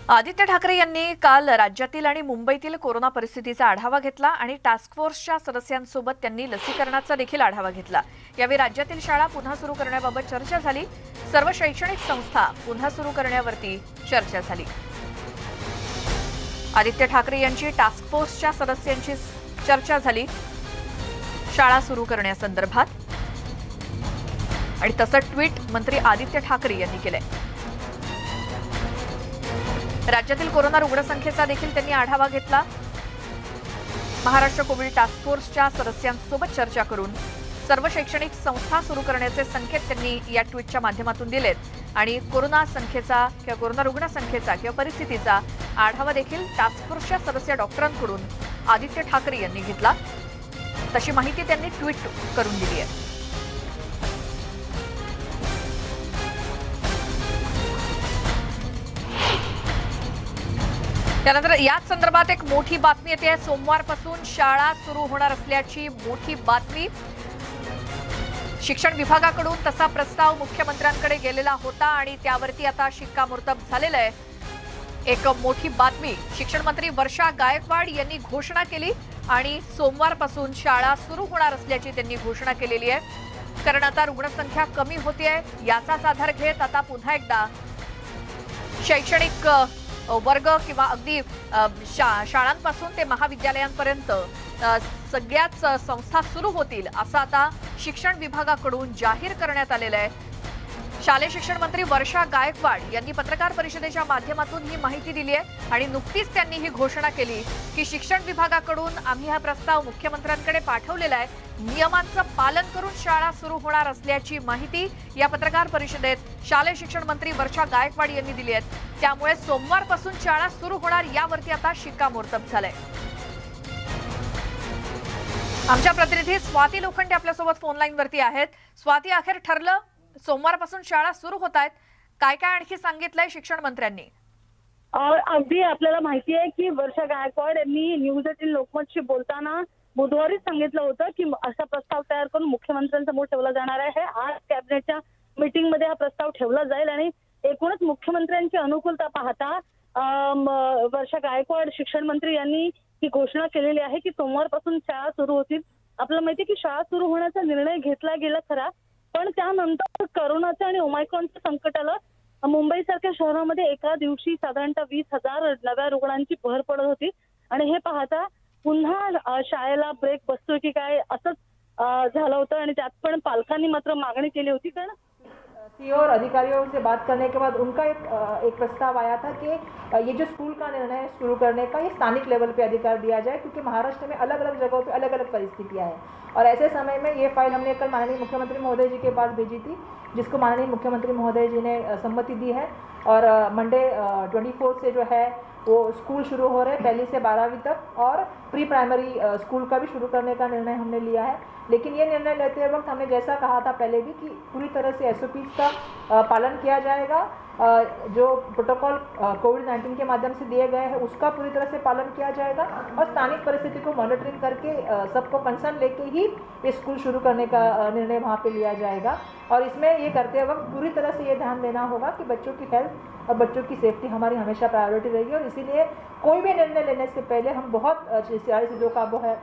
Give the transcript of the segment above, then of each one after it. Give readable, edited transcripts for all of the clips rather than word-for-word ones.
आदित्य ठाकरे यांनी काल राज्यातील आणि मुंबईतील कोरोना परिस्थितीचा आढावा घेतला आणि टास्क फोर्सच्या सदस्यांसोबत त्यांनी लसीकरणाचा देखील आढावा घेतला। यावेळी राज्यातील शाळा पुन्हा सुरू करण्याबाबत चर्चा झाली। सर्व शैक्षणिक संस्था पुन्हा सुरू करण्यावरती चर्चा झाली। आदित्य ठाकरे यांची टास्क फोर्सच्या सदस्यांची चर्चा झाली शाळा सुरू करण्यासंदर्भात आणि तसं ट्विट मंत्री आदित्य ठाकरे यांनी केलंय। राज्यातील कोरोना रुग्णसंख्येचा देखील त्यांनी आढावा घेतला। महाराष्ट्र कोविड टास्क फोर्सच्या सदस्यांसोबत चर्चा करून सर्व शैक्षणिक संस्था सुरू करण्याचे संकेत त्यांनी या ट्विटच्या माध्यमातून दिलेत आणि कोरोना संख्येचा किंवा कोरोना रुग्णसंख्येचा किंवा परिस्थितीचा आढावा देखील टास्क फोर्सच्या सदस्य डॉक्टरांकडून आदित्य ठाकरे यांनी घेतला। तशी माहिती त्यांनी ट्विट करून दिली आहे। त्यानंतर याच संदर्भात एक मोठी बातमी येते। सोमवारपासून शाळा सुरू होणार असल्याची मोठी बातमी। शिक्षण विभागाकडून तसा प्रस्ताव मुख्यमंत्र्यांकडे गेलेला होता आणि त्यावरती आता शिक्कामोर्तब झालेलं आहे। एक मोठी बातमी, शिक्षण मंत्री वर्षा गायकवाड यांनी घोषणा केली आणि सोमवारपासून शाळा सुरू होणार असल्याची त्यांनी घोषणा केलेली आहे। कारण आता रुग्णसंख्या कमी होतेय, याचाच आधार घेत आता पुन्हा एकदा शैक्षणिक वर्ग किंवा अगदी शाळांपासून ते महाविद्यालयांपर्यंत सगळ्याच संस्था सुरू होतील असं आता शिक्षण विभागाकडून जाहीर करण्यात आलेलं आहे। शालेय शिक्षण मंत्री वर्षा गायकवाड यांनी पत्रकार परिषदेच्या माध्यमातून ही माहिती दिली आहे आणि नुकतीच त्यांनी ही घोषणा केली की शिक्षण विभागाकडून आम्ही हा प्रस्ताव मुख्यमंत्र्यांकडे पाठवलेला आहे। नियमांचं पालन करून शाळा सुरू होणार असल्याची माहिती या पत्रकार परिषदेत शालेय शिक्षण मंत्री वर्षा गायकवाड यांनी दिली आहे। त्यामुळे सोमवारपासून शाळा सुरू होणार यावरती आता शिक्कामोर्तब झालंय। आमच्या प्रतिनिधी स्वाती लोखंडे आपल्यासोबत फोन लाईन वरती आहेत। स्वाती, अखेर ठरलं सोमवारपासून शाळा सुरू होत आहेत, काय काय आणखी सांगितलंय शिक्षण मंत्र्यांनी? अगदी आपल्याला माहिती आहे की वर्षा गायकवाड यांनी न्यूज 18 लोकमतशी बोलताना बुधवारीच सांगितलं होतं की असा प्रस्ताव तयार करून मुख्यमंत्र्यांसमोर ठेवला जाणार आहे। आज कॅबिनेटच्या मीटिंगमध्ये हा प्रस्ताव ठेवला जाईल आणि एकूणच मुख्यमंत्र्यांची अनुकूलता पाहता वर्षा गायकवाड शिक्षण मंत्री यांनी ही घोषणा केलेली आहे की सोमवारपासून शाळा सुरू होतील। आपल्याला माहिती आहे की शाळा सुरू होण्याचा निर्णय घेतला गेला खरा, पण त्यानंतर कोरोनाचं आणि ओमायक्रॉनचं संकट आलं। मुंबईसारख्या शहरामध्ये एका दिवशी साधारणतः 20,000 नव्या रुग्णांची भर पडत होती आणि हे पाहता पुन्हा शाळेला ब्रेक बसतोय की काय असंच झालं होतं आणि त्यात पण पालकांनी मात्र मागणी केली होती। कारण सीईओ और अधिकारियों से बात करने के बाद उनका एक प्रस्ताव आया था कि ये जो स्कूल का निर्णय शुरू करने का ये स्थानिक लेवल पे अधिकार दिया जाए, क्योंकि महाराष्ट्र में अलग अलग जगहों पे अलग अलग परिस्थितियां हैं और ऐसे समय में ये फाइल हमने कल माननीय मुख्यमंत्री महोदय जी के पास भेजी थी, जिसको माननीय मुख्यमंत्री महोदय जी ने सम्मति दी है और मंडे 24 से जो है वो स्कूल शुरू हो रहे हैं, 1 से 12वीं तक, और प्री प्राइमरी स्कूल का भी शुरू करने का निर्णय हमने लिया है। लेकिन ये निर्णय लेते वक्त हमने जैसा कहा था पहले भी कि पूरी तरह से एसओपीज का पालन किया जाएगा। जो प्रोटोकॉल कोविड-19 के माध्यम से दिए गए हैं उसका पूरी तरह से पालन किया जाएगा और स्थानिक परिस्थिति को मॉनिटरिंग करके सबको कंसर्न लेके ही ये स्कूल शुरू करने का निर्णय वहाँ पे लिया जाएगा। और इसमें ये करते वक्त पूरी तरह से ये ध्यान देना होगा कि बच्चों की हेल्थ और बच्चों की सेफ्टी हमारी हमेशा प्रायोरिटी रहेगी और इसीलिए कोई भी निर्णय लेने से पहले हम बहुत सारी चीज़ों का वो है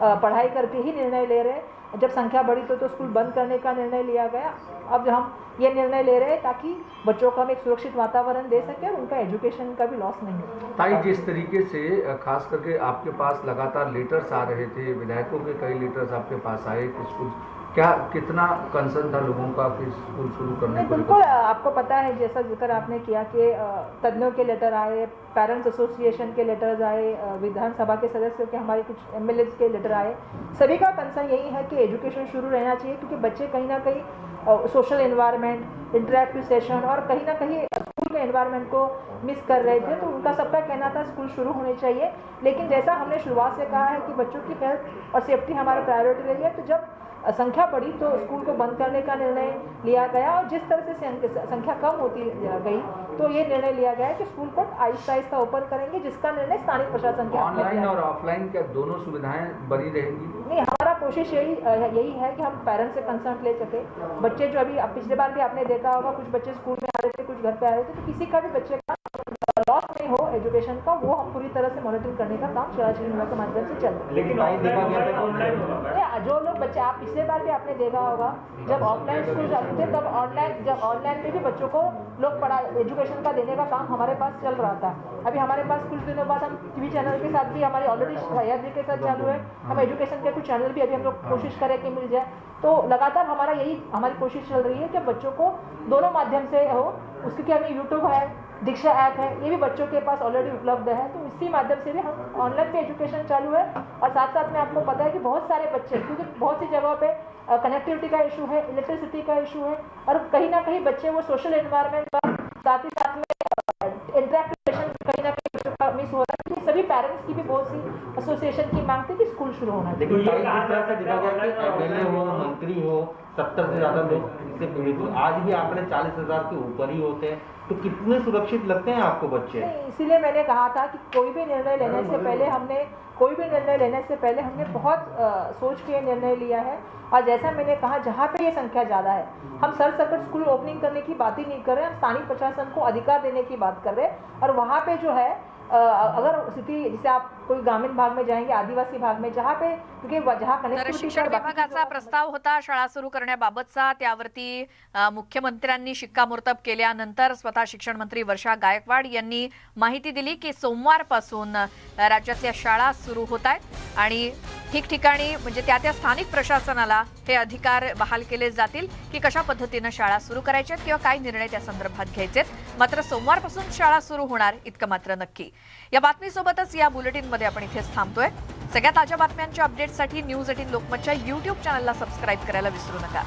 पढ़ाई करके ही निर्णय ले रहे हैं। जब संख्या बढ़ी तो स्कूल बंद करने का निर्णय लिया गया। अब हम ये निर्णय ले रहे हैं ताकि बच्चों को हम एक सुरक्षित वातावरण दे सके और उनका एजुकेशन का भी लॉस नहीं हो। ताई, जिस तरीके से खास करके आपके पास लगातार लेटर्स आ रहे थे, विधायकों के कई लेटर्स आपके पास आए कि स्कूल क्या कितना कंसर्न था लोगों का कि स्कूल शुरू करने को? बिल्कुल, आपको पता है जैसा जिक्र आपने किया कि तज्ञों के लेटर आए, पेरेंट्स एसोसिएशन के लेटर्स आए, विधानसभा के सदस्यों के, हमारे कुछ एमएलएज के लेटर आए। सभी का कंसर्न यही है कि एजुकेशन शुरू रहना चाहिए, क्योंकि बच्चे कहीं ना कहीं सोशल एनवायरनमेंट, इंटरेक्टिव सेशन और कहीं ना कहीं स्कूल के एनवायरनमेंट को मिस कर रहे थे। तो उनका सबका कहना था स्कूल शुरू होने चाहिए, लेकिन जैसा हमने शुरुआत से कहा है कि बच्चों की हेल्थ और सेफ्टी हमारा प्रायोरिटी रही है, तो जब संख्या बढ़ी तो स्कूल को बंद करने का निर्णय लिया गया और जिस तरह से संख्या कम होती गई तो ये निर्णय लिया गया कि स्कूल को आहिस्ता आहिस्ता ओपन करेंगे, जिसका निर्णय स्थानीय प्रशासन के ऑनलाइन और ऑफलाइन क्या दोनों सुविधाएं बनी रहेंगी? नहीं, हमारा कोशिश यही है कि हम पेरेंट्स से कंसर्न ले सके। बच्चे जो अभी पिछले बार भी आपने देखा होगा, कुछ बच्चे स्कूल में आ रहे थे, कुछ घर पे आ रहे थे, तो किसी का भी बच्चे का लॉस नहीं हो एजुकेशन का वो हम पूरी तरह से मॉनिटरिंग करने का काम शिक्षा विभाग के माध्यम से चल रहा है। लेकिन जो लोग बच्चे, आप पिछले बार भी आपने देखा होगा जब ऑफलाइन स्कूल जाते थे तब ऑनलाइन में भी बच्चों को लोग एजुकेशन का देने का काम हमारे पास चल रहा था। अभी हमारे पास कुछ दिनों बाद हम टीवी चैनल के साथ भी हमारी ऑलरेडी सह्याद्री के साथ चालू है, हम एजुकेशन के कुछ चैनल भी अभी हम लोग कोशिश करें कि मिल जाए। तो लगातार हमारी कोशिश चल रही है कि बच्चों को दोनों माध्यम से हो। उसके लिए हमें यूट्यूब है, दीक्षा ऐप है, ये भी बच्चों के पास ऑलरेडी उपलब्ध है, तो इसी माध्यम से भी हम ऑनलाइन पे एजुकेशन चालू है। और साथ साथ में आपको पता है कि बहुत सारे बच्चे, क्योंकि बहुत सी जगहों पे कनेक्टिविटी का इशू है, इलेक्ट्रिसिटी का इशू है, और कहीं ना कहीं बच्चे वो सोशल एनवायरनमेंट का साथ ही साथ में इंटरेक्शन कहीं ना कहीं बच्चों का मिस हो रहा है। सभी पेरेंट्स की भी बहुत सी एसोसिएशन की मांग थी कि स्कूल शुरू होना चाहिए। लेकिन जिस तरह से देखा गया कि एमएलए हो, मंत्री हो, 70 से ज्यादा लोग इससे पीड़ित हो, आज भी आंकड़े 40,000 के ऊपर ही होते हैं, तो कितने सुरक्षित लगते हैं आपको बच्चे? नहीं, इसीलिए मैंने कहा था कि कोई भी निर्णय लेने से पहले हमने बहुत सोच के निर्णय लिया है। और जैसा मैंने कहा, जहाँ पे ये संख्या ज़्यादा है, हम सरसकट स्कूल ओपनिंग करने की बात ही नहीं कर रहे हैं, हम स्थानीय प्रशासन को अधिकार देने की बात कर रहे हैं। और वहाँ पे जो है अगर स्थिति, जैसे आप कोई ग्रामीण भाग में जाएंगे, आदिवासी भाग में, जहाँ पे क्योंकि जहाँ तर कनेक्टिविटी शिक्षण विभागाचा प्रस्ताव होता शाळा सुरू करण्याबाबतचा, त्यावरती मुख्यमंत्र्यांनी शिक्कामोर्तब केल्यानंतर स्वतः शिक्षण मंत्री वर्षा गायकवाड यांनी माहिती दिली की सोमवारपासून राज्यातल्या शाळा सुरू होत आहेत आणि ठिकठिकाणी म्हणजे त्या स्थानिक प्रशासनाला हे अधिकार बहाल केले जातील की कशा पद्धतीने शाळा सुरू करायच्यात किंवा काय निर्णय त्या संदर्भात घ्यायचेत। मात्र सोमवारपासून शाळा सुरू होणार इतकं मात्र नक्की। या बातमीसोबतच या बुलेटिनमध्ये आपण इथेच थांबतोय। सगळ्या ताज्या बातम्यांच्या अपडेटसाठी न्यूज 18 लोकमतच्या YouTube चॅनलला सबस्क्राईब करायला विसरू नका।